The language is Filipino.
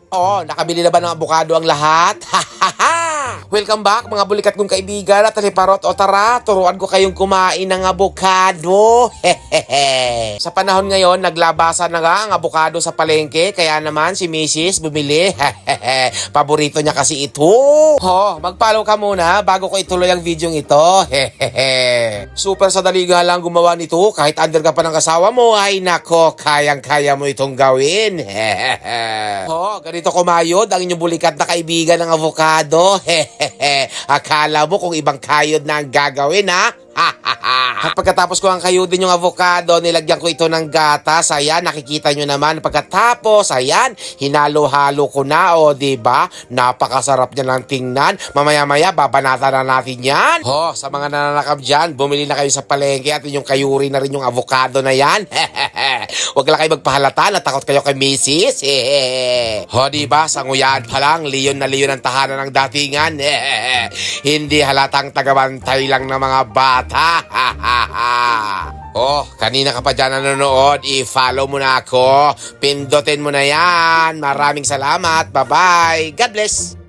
Oh, nakabili na ba ng abukado ang lahat? Welcome back mga bulikat kong kaibigan at taliparot o tara, turuan ko kayong kumain ng abukado. Sa panahon ngayon, naglabasan na nga ang abukado sa palengke, kaya naman si Mrs. bumili. Paborito niya kasi ito. Mag-follow ka muna bago ko ituloy ang video ito. Super sadali nga lang gumawa nito, kahit under ka pa ng asawa mo, ay nako, kayang-kaya mo itong gawin. Ganito kumayod ang inyong bulikat na kaibigan ng avocado. Akala mo kung ibang kayod na ang gagawin, ha? At pagkatapos ko ang kayudin yung avocado, nilagyan ko ito ng gatas. Ayan, nakikita nyo naman. Pagkatapos, ayan, hinalo-halo ko na. O, diba? Napakasarap niya ng tingnan. Mamaya-maya, babanata na natin yan. Sa mga nananakab dyan, bumili na kayo sa palengke at inyong kayuri na rin yung avocado na yan. Huwag lang kayo magpahalata, natakot kayo kay Mrs. Diba? Sanguyan pa lang, leon na leon ang tahanan ng datingan. Hindi halatang tagabantay lang ng mga bata. Kanina ka pa dyan nanonood, i-follow mo na ako. Pindutin mo na yan. Maraming salamat. Bye-bye. God bless.